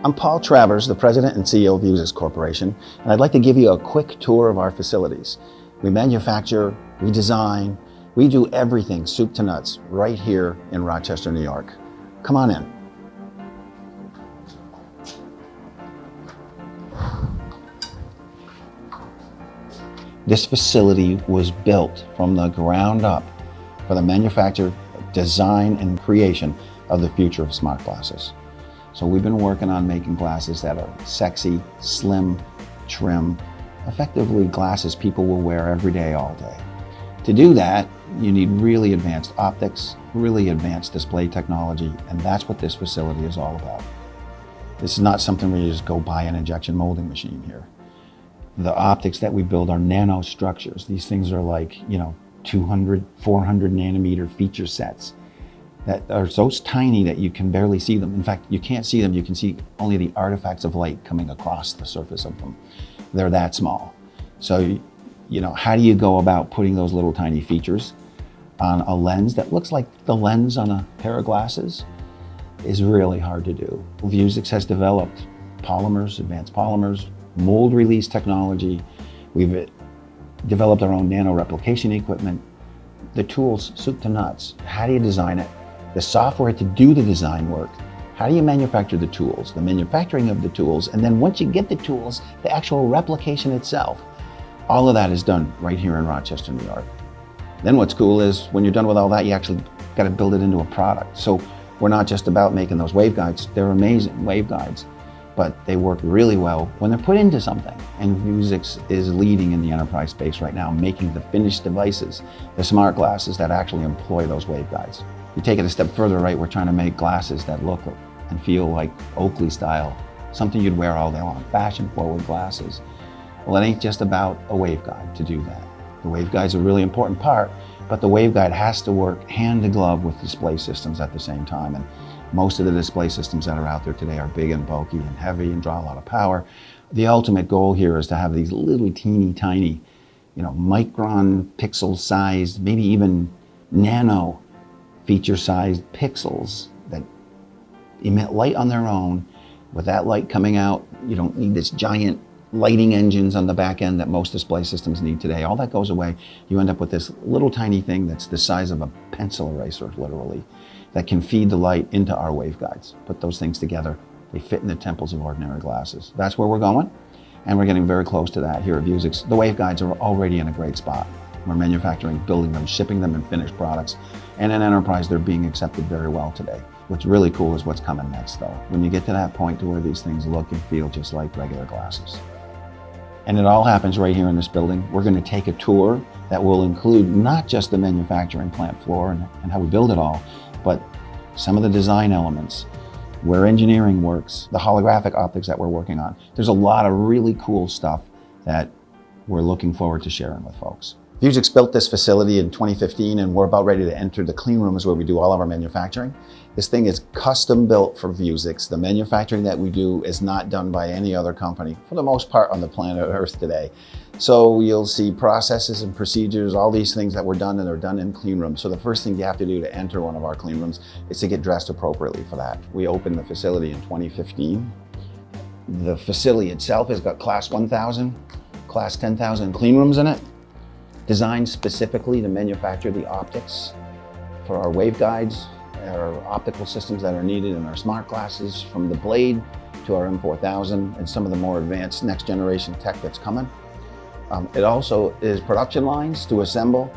I'm Paul Travers, the President and CEO of Vuzix Corporation, and I'd like to give you a quick tour of our facilities. We manufacture, we design, we do everything soup to nuts right here in Rochester, New York. Come on in. This facility was built from the ground up for the manufacture, design, and creation of the future of smart glasses. So we've been working on making glasses that are sexy, slim, trim, effectively glasses people will wear every day, all day. To do that, you need really advanced optics, really advanced display technology, and that's what this facility is all about. This is not something where you just go buy an injection molding machine here. The optics that we build are nanostructures. These things are like, 200, 400 nanometer feature sets that are so tiny that you can barely see them. In fact, you can't see them. You can see only the artifacts of light coming across the surface of them. They're that small. So, how do you go about putting those little tiny features on a lens that looks like the lens on a pair of glasses is really hard to do. Vuzix has developed polymers, advanced polymers, mold release technology. We've developed our own nano replication equipment. The tools, soup to nuts. How do you design it? The software to do the design work. How do you manufacture the tools? The manufacturing of the tools. And then once you get the tools, the actual replication itself. All of that is done right here in Rochester, New York. Then what's cool is when you're done with all that, you actually got to build it into a product. So we're not just about making those waveguides. They're amazing waveguides, but they work really well when they're put into something. And Vuzix is leading in the enterprise space right now, making the finished devices, the smart glasses that actually employ those waveguides. You take it a step further, right? We're trying to make glasses that look and feel like Oakley style, something you'd wear all day long, fashion forward glasses. Well, it ain't just about a waveguide to do that. The waveguide's a really important part, but the waveguide has to work hand to glove with display systems at the same time. And most of the display systems that are out there today are big and bulky and heavy and draw a lot of power. The ultimate goal here is to have these little teeny tiny, micron pixel sized, maybe even nano feature sized pixels that emit light on their own. With that light coming out, you don't need this giant lighting engines on the back end that most display systems need today. All that goes away. You end up with this little tiny thing that's the size of a pencil eraser, literally, that can feed the light into our waveguides. Put those things together, they fit in the temples of ordinary glasses. That's where we're going, and we're getting very close to that here at Vuzix. The waveguides are already in a great spot. We're manufacturing, building them, shipping them in finished products, and in enterprise, they're being accepted very well today. What's really cool is what's coming next, though. When you get to that point to where these things look and feel just like regular glasses. And it all happens right here in this building. We're going to take a tour that will include not just the manufacturing plant floor and how we build it all, but some of the design elements, where engineering works, the holographic optics that we're working on. There's a lot of really cool stuff that we're looking forward to sharing with folks. Vuzix built this facility in 2015, and we're about ready to enter the clean rooms where we do all of our manufacturing. This thing is custom built for Vuzix. The manufacturing that we do is not done by any other company, for the most part, on the planet Earth today. So you'll see processes and procedures, all these things that were done, and they're done in clean rooms. So the first thing you have to do to enter one of our clean rooms is to get dressed appropriately for that. We opened the facility in 2015. The facility itself has got class 1,000, class 10,000 clean rooms in it, designed specifically to manufacture the optics for our waveguides, our optical systems that are needed in our smart glasses, from the Blade to our M4000 and some of the more advanced next generation tech that's coming. It also is production lines to assemble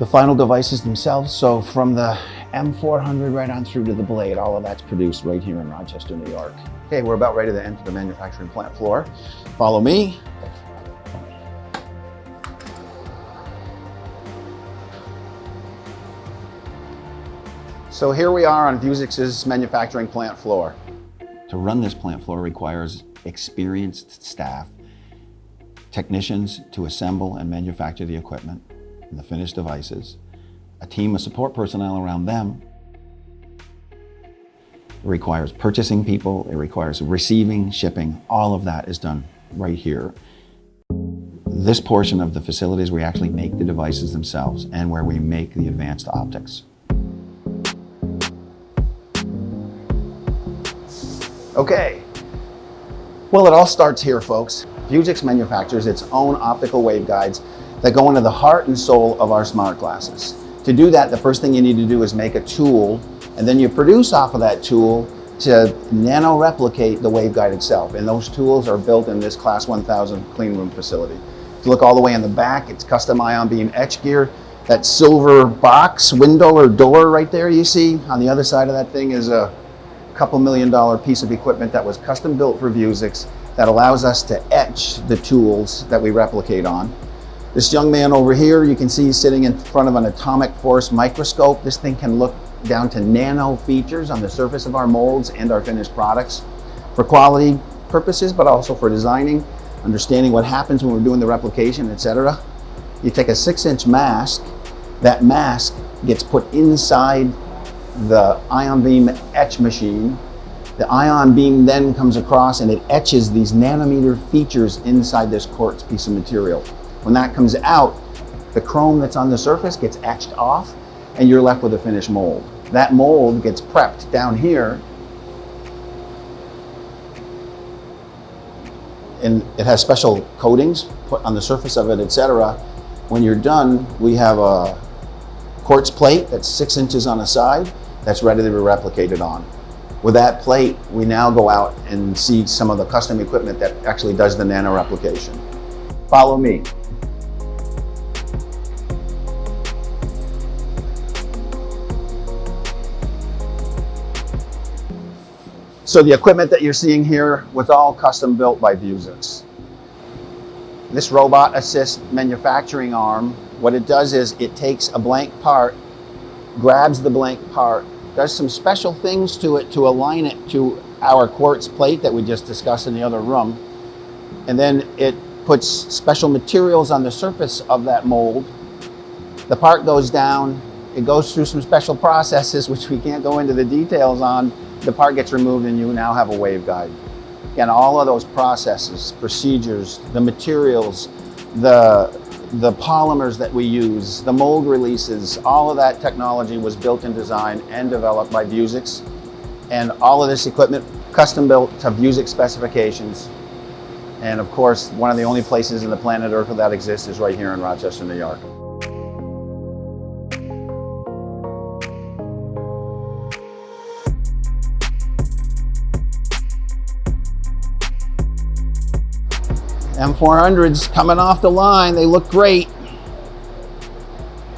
the final devices themselves. So from the M400 right on through to the Blade, all of that's produced right here in Rochester, New York. Okay, we're about ready to enter the manufacturing plant floor. Follow me. So here we are on Vuzix's manufacturing plant floor. To run this plant floor requires experienced staff, technicians to assemble and manufacture the equipment and the finished devices, a team of support personnel around them. It requires purchasing people, it requires receiving, shipping, all of that is done right here. This portion of the facilities where we actually make the devices themselves and where we make the advanced optics. Okay, well, it all starts here, folks. Vuzix manufactures its own optical waveguides that go into the heart and soul of our smart glasses. To do that, the first thing you need to do is make a tool, and then you produce off of that tool to nano-replicate the waveguide itself. And those tools are built in this Class 1000 clean room facility. If you look all the way in the back, it's custom ion beam etch gear. That silver box, window or door right there you see, on the other side of that thing is a couple $1 million piece of equipment that was custom built for Vuzix that allows us to etch the tools that we replicate on. This young man over here, you can see he's sitting in front of an atomic force microscope. This thing can look down to nano features on the surface of our molds and our finished products for quality purposes, but also for designing, understanding what happens when we're doing the replication, etc. You take a 6-inch mask, that mask gets put inside the ion beam etch machine. The ion beam then comes across and it etches these nanometer features inside this quartz piece of material. When that comes out, the chrome that's on the surface gets etched off and you're left with a finished mold. That mold gets prepped down here and it has special coatings put on the surface of it, etc. When you're done, we have a quartz plate that's 6 inches on a side that's ready to be replicated on. With that plate, we now go out and see some of the custom equipment that actually does the nano replication. Follow me. So the equipment that you're seeing here was all custom built by Vuzix. This robot assist manufacturing arm, what it does is it takes a blank part, grabs the blank part, does some special things to it to align it to our quartz plate that we just discussed in the other room. And then it puts special materials on the surface of that mold. The part goes down, it goes through some special processes, which we can't go into the details on. The part gets removed and you now have a waveguide. Again, all of those processes, procedures, the materials, the polymers that we use, the mold releases, all of that technology was built and designed and developed by Vuzix. And all of this equipment custom built to Vuzix specifications. And of course, one of the only places in the planet Earth where that exists is right here in Rochester, New York. M400s coming off the line. They look great.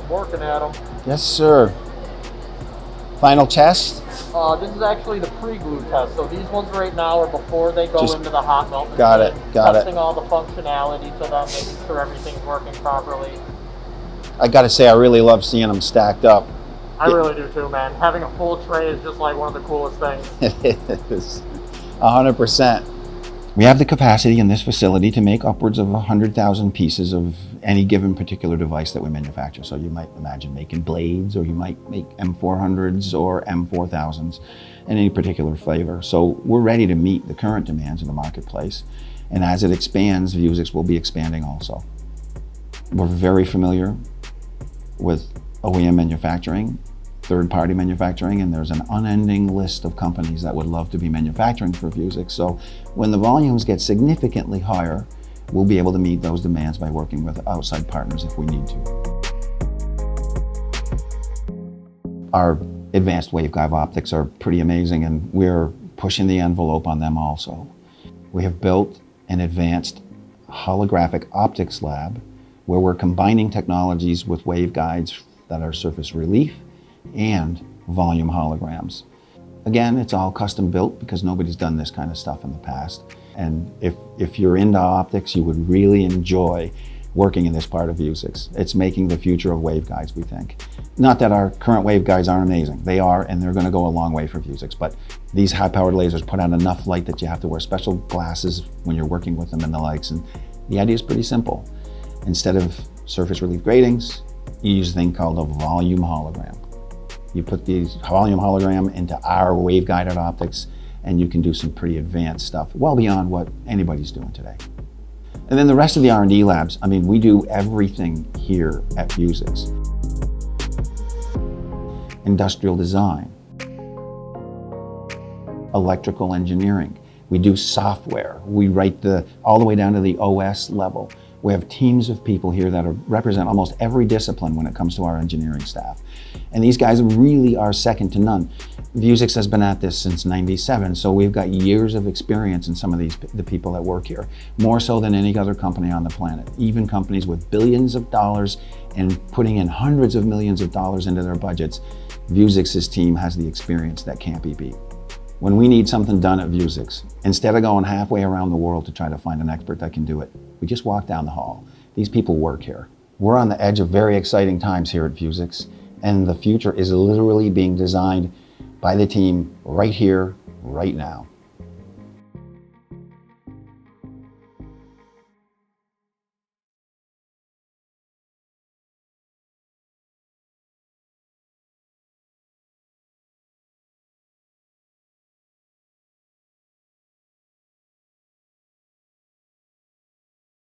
Working at them. Yes, sir. Final test? This is actually the pre-glue test. So these ones right now are before they go into the hot melt machine. Got it. Testing all the functionality to them, making sure everything's working properly. I got to say, I really love seeing them stacked up. I really do too, man. Having a full tray is just like one of the coolest things. It is 100%. We have the capacity in this facility to make upwards of 100,000 pieces of any given particular device that we manufacture. So you might imagine making blades, or you might make M400s or M4000s in any particular flavor. So we're ready to meet the current demands in the marketplace. And as it expands, Vuzix will be expanding also. We're very familiar with OEM manufacturing, third-party manufacturing, and there's an unending list of companies that would love to be manufacturing for Vuzix. So when the volumes get significantly higher, we'll be able to meet those demands by working with outside partners if we need to. Our advanced waveguide optics are pretty amazing, and we're pushing the envelope on them also. We have built an advanced holographic optics lab where we're combining technologies with waveguides that are surface relief and volume holograms. Again, it's all custom built because nobody's done this kind of stuff in the past. And if you're into optics, you would really enjoy working in this part of Vuzix. It's making the future of waveguides, we think. Not that our current waveguides aren't amazing. They are, and they're going to go a long way for Vuzix. But these high-powered lasers put out enough light that you have to wear special glasses when you're working with them and the likes. And the idea is pretty simple. Instead of surface relief gratings, you use a thing called a volume hologram. You put the volume hologram into our wave-guided optics, and you can do some pretty advanced stuff, well beyond what anybody's doing today. And then the rest of the R&D labs, I mean, we do everything here at Vuzix. Industrial design, electrical engineering. We do software. We write all the way down to the OS level. We have teams of people here that represent almost every discipline when it comes to our engineering staff. And these guys really are second to none. Vuzix has been at this since '97, so we've got years of experience in some of the people that work here, more so than any other company on the planet. Even companies with billions of dollars and putting in hundreds of millions of dollars into their budgets, Vuzix's team has the experience that can't be beat. When we need something done at Vuzix, instead of going halfway around the world to try to find an expert that can do it, we just walk down the hall. These people work here. We're on the edge of very exciting times here at Vuzix, and the future is literally being designed by the team right here, right now.